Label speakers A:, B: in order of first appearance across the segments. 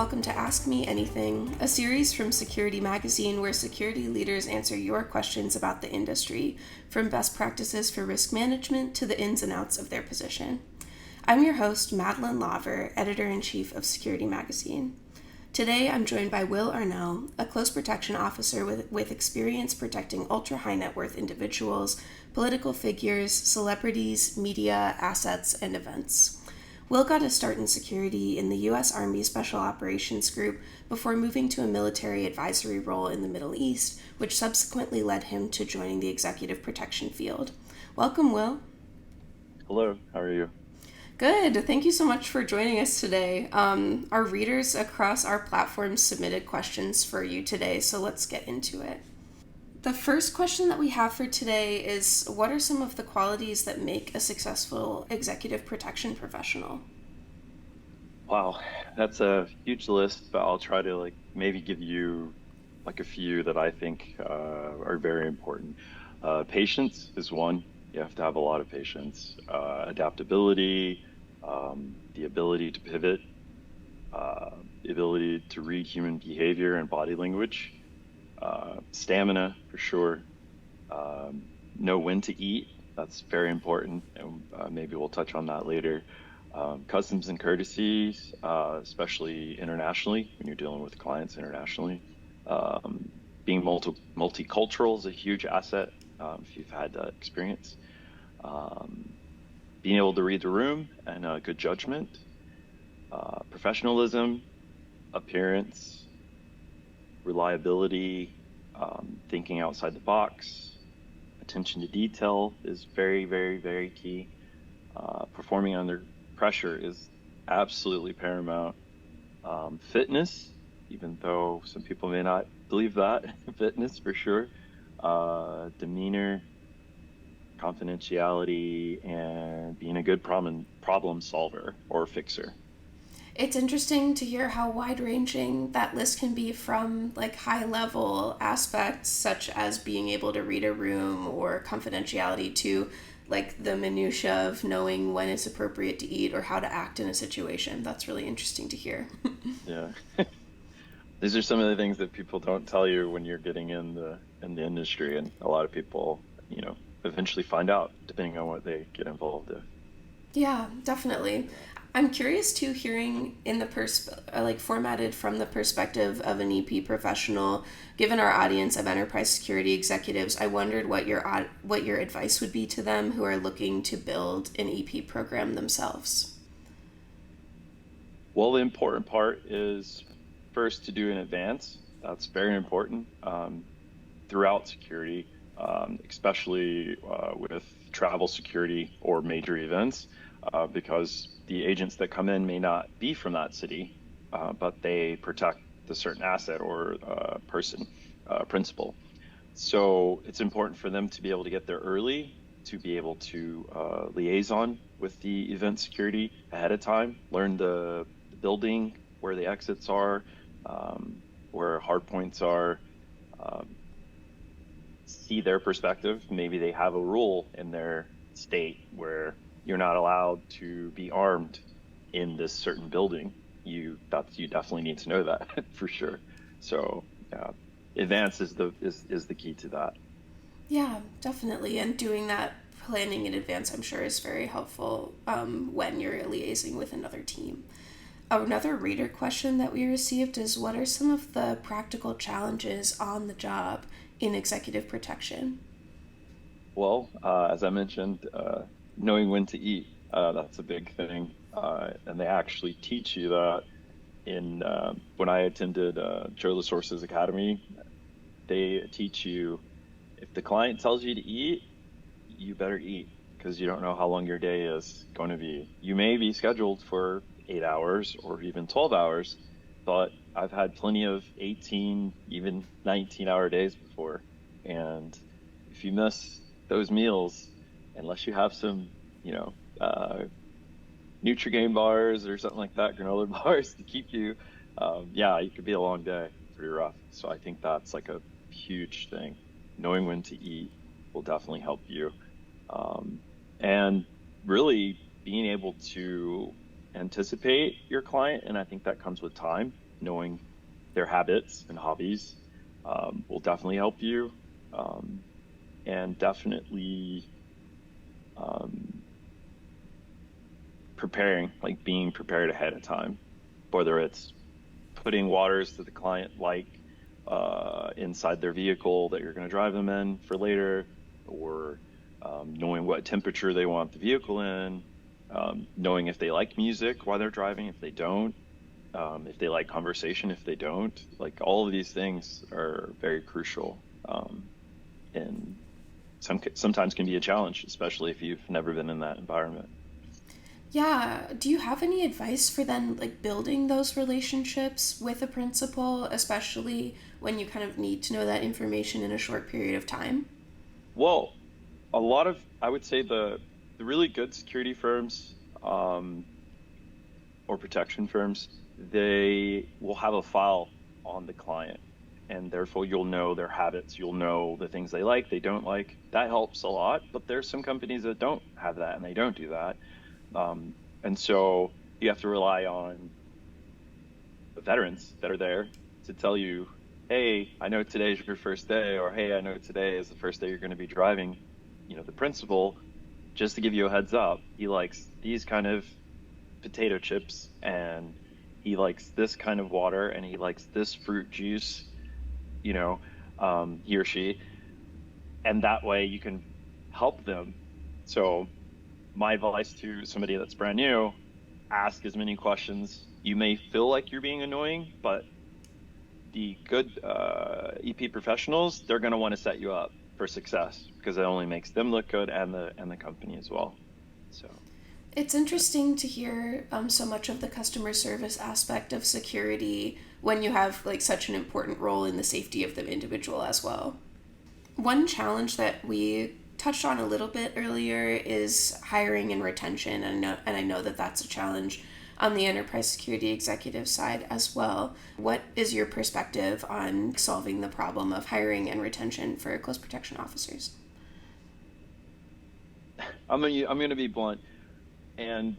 A: welcome to Ask Me Anything, a series from Security Magazine where security leaders answer your questions about the industry, from best practices for risk management to the ins and outs of their position. I'm your host, Madeline Laver, Editor-in-Chief of Security Magazine. Today, I'm joined by Will Arnell, a close protection officer with experience protecting ultra-high net worth individuals, political figures, celebrities, media, assets, and events. Will got a start in security in the U.S. Army Special Operations Group before moving to a military advisory role in the Middle East, which subsequently led him to joining the executive protection field. Welcome, Will.
B: Hello, how are you?
A: Good. Thank you so much for joining us today. Our readers across our platforms submitted questions for you today, so let's get into it. The first question that we have for today is, what are some of the qualities that make a successful executive protection professional?
B: Wow, that's a huge list, but I'll try to maybe give you a few that I think are very important. Patience is one. You have to have a lot of patience. Adaptability, the ability to pivot, the ability to read human behavior and body language, stamina for sure. Know when to eat. That's very important, and maybe we'll touch on that later. Customs and courtesies, especially internationally when you're dealing with clients internationally. Being multicultural is a huge asset if you've had that experience. Being able to read the room and good judgment, professionalism, appearance, reliability, thinking outside the box, attention to detail is very, very, very key. Performing under pressure is absolutely paramount. Fitness, even though some people may not believe that, fitness for sure. Demeanor, confidentiality, and being a good problem solver or fixer.
A: It's interesting to hear how wide-ranging that list can be, from high-level aspects such as being able to read a room or confidentiality to the minutia of knowing when it's appropriate to eat or how to act in a situation. That's really interesting to hear.
B: Yeah. These are some of the things that people don't tell you when you're getting in the industry, and a lot of people, eventually find out depending on what they get involved in.
A: Yeah, definitely. I'm curious too, hearing in the formatted from the perspective of an EP professional. Given our audience of enterprise security executives, I wondered what your advice would be to them who are looking to build an EP program themselves.
B: Well, the important part is first to do in advance. That's very important throughout security, especially with travel security or major events, because the agents that come in may not be from that city, but they protect the certain asset or person, principal. So it's important for them to be able to get there early, to be able to liaison with the event security ahead of time, learn the building, where the exits are, where hard points are, um, see their perspective. Maybe they have a rule in their state where you're not allowed to be armed in this certain building. You definitely need to know that for sure. So yeah, advance is the key to that.
A: Yeah, definitely. And doing that planning in advance, I'm sure, is very helpful when you're liaising with another team. Another reader question that we received is, what are some of the practical challenges on the job in executive protection?
B: Well, as I mentioned, knowing when to eat, that's a big thing. And they actually teach you that in when I attended Joe LaSource's Academy. They teach you, if the client tells you to eat, you better eat, because you don't know how long your day is going to be. You may be scheduled for 8 hours or even 12 hours, but I've had plenty of 18, even 19-hour days before. And if you miss those meals, unless you have some, you know, Nutrigrain bars or something like that, granola bars to keep you, yeah, it could be a long day, pretty rough. So I think that's like a huge thing. Knowing when to eat will definitely help you. And really being able to anticipate your client, and I think that comes with time. knowing their habits and hobbies will definitely help you. And definitely um, preparing, like being prepared ahead of time, whether it's putting waters that the client like inside their vehicle that you're going to drive them in for later, or knowing what temperature they want the vehicle in, knowing if they like music while they're driving, if they don't, if they like conversation, if they don't. Like all of these things are very crucial, and sometimes can be a challenge, especially if you've never been in that environment.
A: Yeah. Do you have any advice for then, like, building those relationships with a principal, especially when you kind of need to know that information in a short period of time?
B: Well, a lot of, I would say the really good security firms, or protection firms, they will have a file on the client, and therefore you'll know their habits, you'll know the things they like, they don't like. That helps a lot, but there's some companies that don't have that and they don't do that. And so you have to rely on the veterans that are there to tell you, hey, I know today's your first day, or hey, I know today is the first day you're going to be driving. The principal, just to give you a heads up, he likes these kind of potato chips, and he likes this kind of water, and he likes this fruit juice, you know, he or she. And that way you can help them. So my advice to somebody that's brand new, ask as many questions. You may feel like you're being annoying, but the good EP professionals, they're going to want to set you up for success because it only makes them look good, and the company as well. So
A: It's interesting to hear so much of the customer service aspect of security when you have like such an important role in the safety of the individual as well. One challenge that we touched on a little bit earlier is hiring and retention, and I know that that's a challenge on the enterprise security executive side as well. What is your perspective on solving the problem of hiring and retention for close protection officers?
B: I'm gonna be blunt, and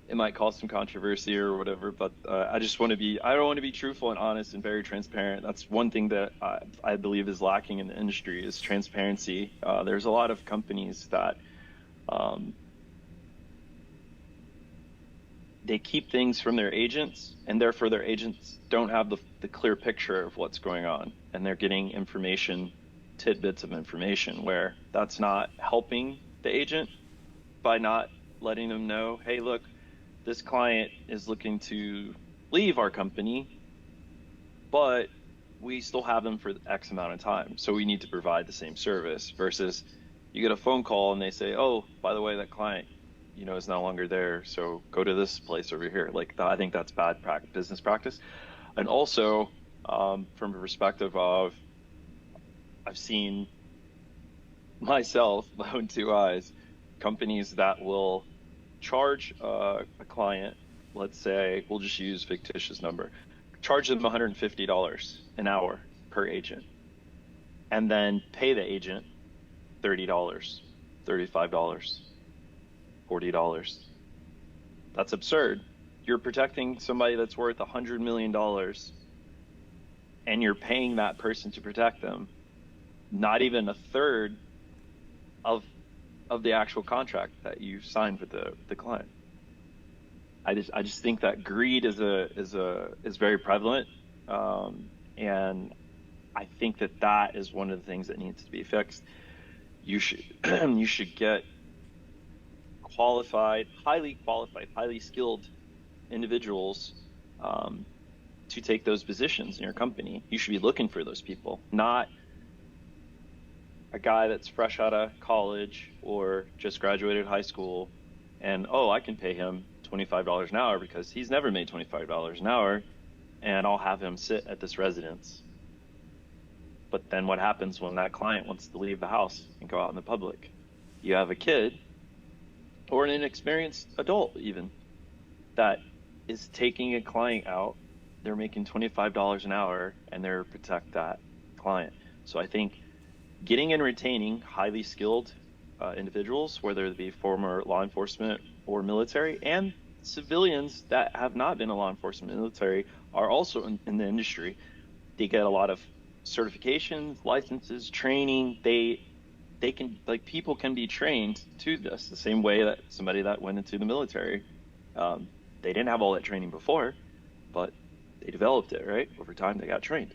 B: it might cause some controversy or whatever, but I don't want to be truthful and honest and very transparent. That's one thing that I believe is lacking in the industry is transparency. There's a lot of companies that um, they keep things from their agents, and therefore their agents don't have the clear picture of what's going on, and they're getting information, tidbits of information, where that's not helping the agent by not letting them know, hey, look, this client is looking to leave our company, but we still have them for X amount of time. So we need to provide the same service versus you get a phone call and they say, oh, by the way, that client, is no longer there. So go to this place over here. Like I think that's bad business practice. And also from a perspective of, I've seen myself, my own two eyes, companies that will charge a client, let's say, we'll just use fictitious number, charge them $150 an hour per agent, and then pay the agent $30, $35, $40. That's absurd. You're protecting somebody that's worth $100 million, and you're paying that person to protect them not even a third of the actual contract that you signed with the client. I just think that greed is very prevalent, and I think that is one of the things that needs to be fixed. You should you should get qualified, highly skilled individuals to take those positions in your company. You should be looking for those people, not a guy that's fresh out of college or just graduated high school and, oh, I can pay him $25 an hour because he's never made $25 an hour, and I'll have him sit at this residence. But then what happens when that client wants to leave the house and go out in the public? You have a kid or an inexperienced adult even that is taking a client out. They're making $25 an hour and they're protect that client. So I think getting and retaining highly skilled individuals, whether it be former law enforcement or military, and civilians that have not been in law enforcement military, are also in the industry. They get a lot of certifications, licenses, training. They can, like, people can be trained to this the same way that somebody that went into the military. Um, they didn't have all that training before, but they developed it, right? Over time, they got trained.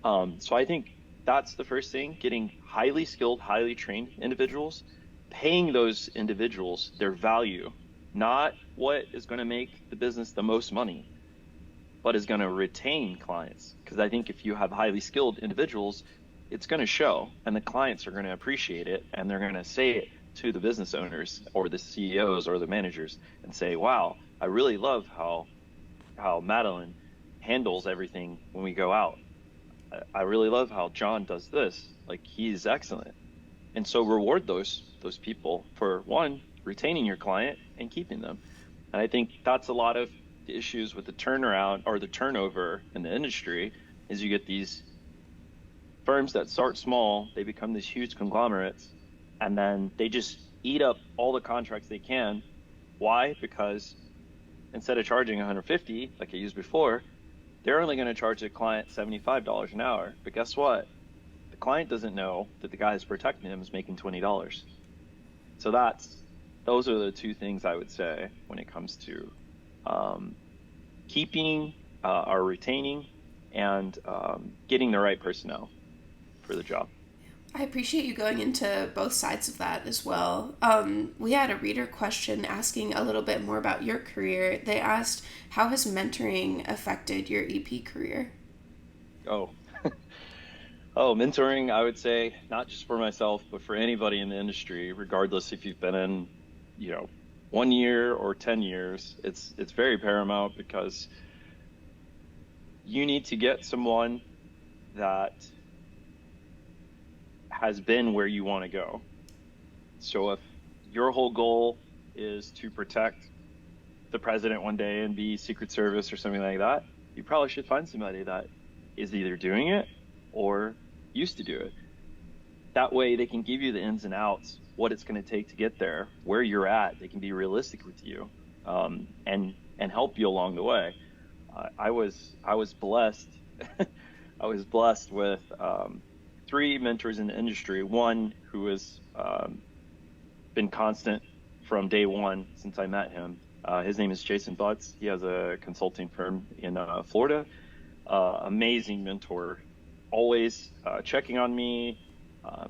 B: So I think that's the first thing, getting highly skilled, highly trained individuals, paying those individuals their value, not what is going to make the business the most money, but is going to retain clients. Because I think if you have highly skilled individuals, it's going to show, and the clients are going to appreciate it, and they're going to say it to the business owners or the CEOs or the managers and say, wow, I really love how Madeline handles everything when we go out. I really love how John does this. Like, he's excellent. And so reward those people for, one, retaining your client and keeping them. And I think that's a lot of the issues with the turnaround or the turnover in the industry, is you get these firms that start small, they become these huge conglomerates, and then they just eat up all the contracts they can. Why? Because instead of charging 150 like I used before, they're only going to charge the client $75 an hour. But guess what? The client doesn't know that the guy who's protecting him is making $20. So those are the two things I would say when it comes to keeping or retaining and getting the right personnel for the job.
A: I appreciate you going into both sides of that as well. We had a reader question asking a little bit more about your career. They asked, how has mentoring affected your EP career?
B: Oh, mentoring, I would say, not just for myself, but for anybody in the industry, regardless if you've been in, 1 year or 10 years, it's very paramount, because you need to get someone that has been where you want to go. So if your whole goal is to protect the president one day and be Secret Service or something like that, you probably should find somebody that is either doing it or used to do it. That way they can give you the ins and outs, what it's going to take to get there, where you're at. They can be realistic with you, and help you along the way. I was blessed. I was blessed with 3 mentors in the industry. One who has been constant from day one since I met him. His name is Jason Butts. He has a consulting firm in Florida. Amazing mentor, always checking on me,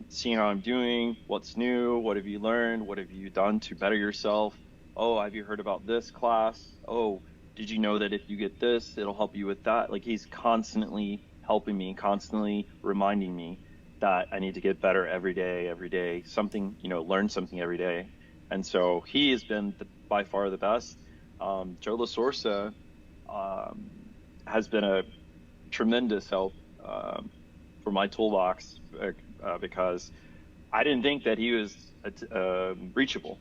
B: seeing how I'm doing, what's new, what have you learned, what have you done to better yourself. Oh, have you heard about this class? Oh, did you know that if you get this, it'll help you with that? Like, he's constantly helping me, constantly reminding me that I need to get better every day, something, learn something every day. And so he has been by far the best. Joe LaSorsa has been a tremendous help for my toolbox, because I didn't think that he was reachable,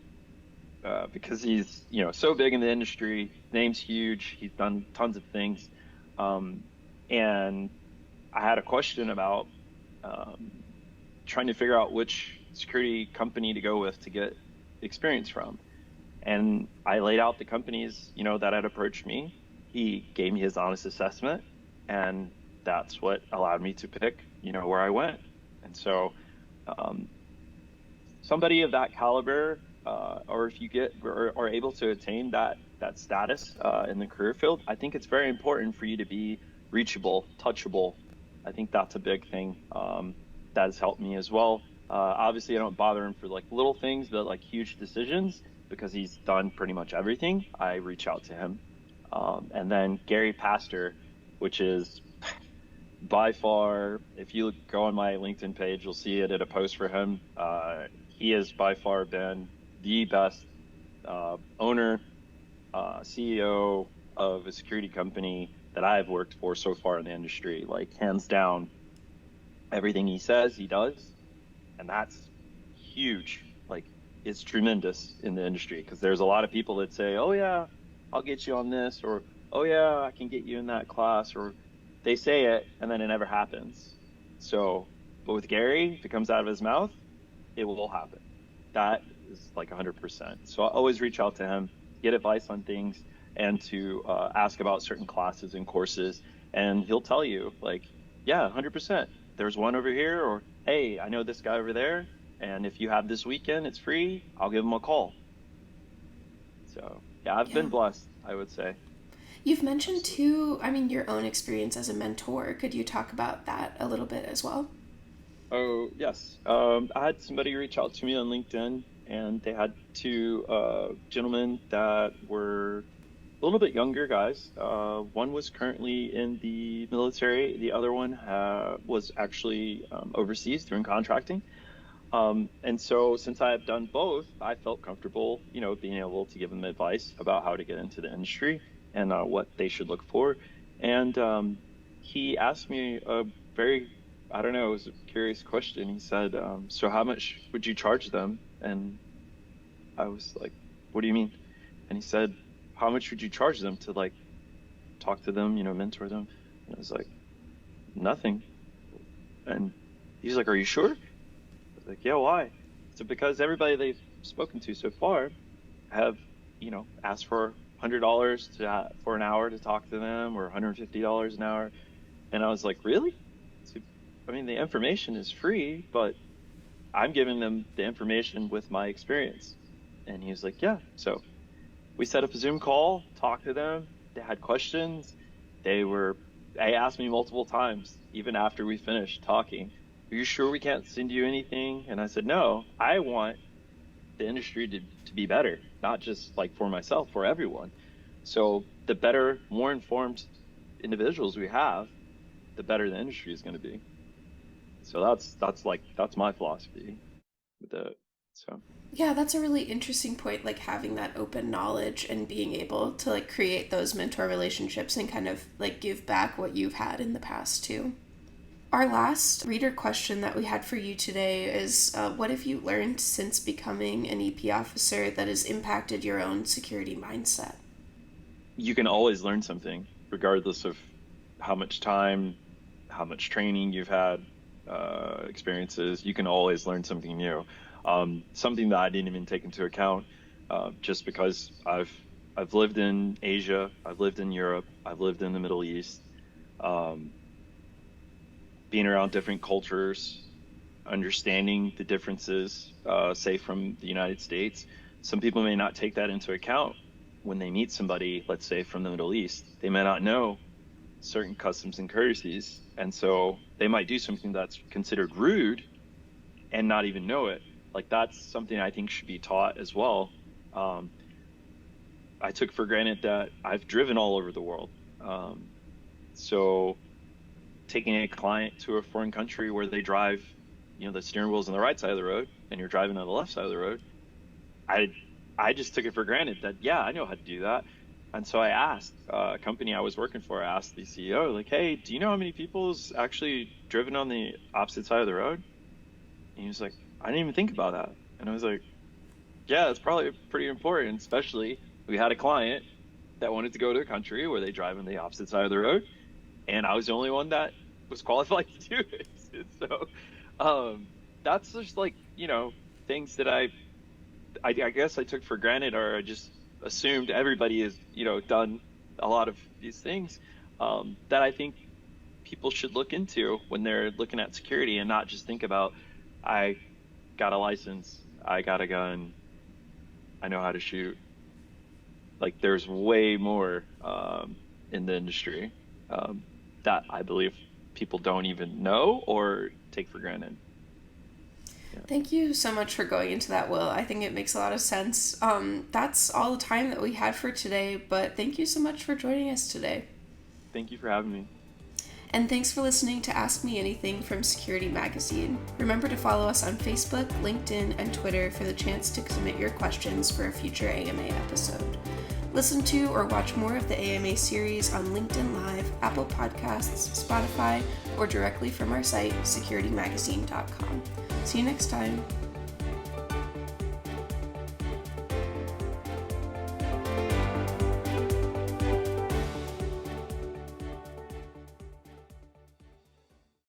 B: because he's, so big in the industry, name's huge, he's done tons of things. And I had a question about trying to figure out which security company to go with to get experience from. And I laid out the companies, that had approached me. He gave me his honest assessment, and that's what allowed me to pick, where I went. And so somebody of that caliber, or if you get or are able to attain that status in the career field, I think it's very important for you to be reachable, touchable. I think that's a big thing that has helped me as well. Obviously, I don't bother him for like little things, but like huge decisions, because he's done pretty much everything. I reach out to him. And then Gary Pastor, which is by far, if you go on my LinkedIn page, you'll see it at a post for him. He has by far been the best owner, CEO of a security company that I've worked for so far in the industry. Like, hands down, everything he says, he does. And that's huge. Like, it's tremendous in the industry, because there's a lot of people that say, oh yeah, I'll get you on this, or oh yeah, I can get you in that class, or they say it and then it never happens. So, but with Gary, if it comes out of his mouth, it will happen. That is like 100%. So I always reach out to him, get advice on things, and to ask about certain classes and courses. And he'll tell you, like, yeah, 100%. There's one over here, or hey, I know this guy over there. And if you have this weekend, it's free. I'll give him a call. So, yeah, I've been blessed, I would say.
A: You've mentioned too, I mean, your own experience as a mentor. Could you talk about that a little bit as well?
B: Oh, yes. I had somebody reach out to me on LinkedIn, and they had two gentlemen that were a little bit younger guys. One was currently in the military. The other one was actually overseas doing contracting. And so since I have done both, I felt comfortable, being able to give them advice about how to get into the industry and what they should look for. And he asked me a very, I don't know, it was a curious question. He said, so how much would you charge them? And I was like, what do you mean? And he said, how much would you charge them to like talk to them, mentor them? And I was like, nothing. And he's like, are you sure? I was like, yeah, why? So because everybody they've spoken to so far have, asked for $100 for an hour to talk to them, or $150 an hour. And I was like, really? So, I mean, the information is free, but I'm giving them the information with my experience. And he was like, yeah. So we set up a Zoom call, talked to them. They had questions. They asked me multiple times, even after we finished talking, are you sure we can't send you anything? And I said, no, I want the industry to be better, not just like for myself, for everyone. So the better, more informed individuals we have, the better the industry is going to be. So that's my philosophy with it. So
A: yeah, that's a really interesting point, like having that open knowledge and being able to like create those mentor relationships and kind of like give back what you've had in the past too. Our last reader question that we had for you today is, what have you learned since becoming an EP officer that has impacted your own security mindset?
B: You can always learn something, regardless of how much time, how much training you've had, experiences. You can always learn something new. Something that I didn't even take into account, just because I've lived in Asia, I've lived in Europe, I've lived in the Middle East. Being around different cultures, understanding the differences, say from the United States. Some people may not take that into account when they meet somebody, let's say from the Middle East. They may not know certain customs and courtesies, and so they might do something that's considered rude and not even know it. Like, that's something I think should be taught as well. I took for granted that I've driven all over the world. So taking a client to a foreign country where they drive, the steering wheel's on the right side of the road and you're driving on the left side of the road, I just took it for granted that, yeah, I know how to do that. And so I asked a company I was working for, I asked the CEO, like, hey, do you know how many people's actually driven on the opposite side of the road? And he was like, I didn't even think about that. And I was like, yeah, it's probably pretty important, especially we had a client that wanted to go to a country where they drive on the opposite side of the road, and I was the only one that was qualified to do it. So that's just like, things that I guess I took for granted, or I just assumed everybody has, done a lot of these things, that I think people should look into when they're looking at security, and not just think about, I got a license, I got a gun, I know how to shoot. Like, there's way more in the industry that I believe people don't even know or take for granted. Yeah.
A: Thank you so much for going into that, Will. I think it makes a lot of sense. That's all the time that we had for today, but thank you so much for joining us today.
B: Thank you for having me.
A: And thanks for listening to Ask Me Anything from Security Magazine. Remember to follow us on Facebook, LinkedIn, and Twitter for the chance to submit your questions for a future AMA episode. Listen to or watch more of the AMA series on LinkedIn Live, Apple Podcasts, Spotify, or directly from our site, securitymagazine.com. See you next time.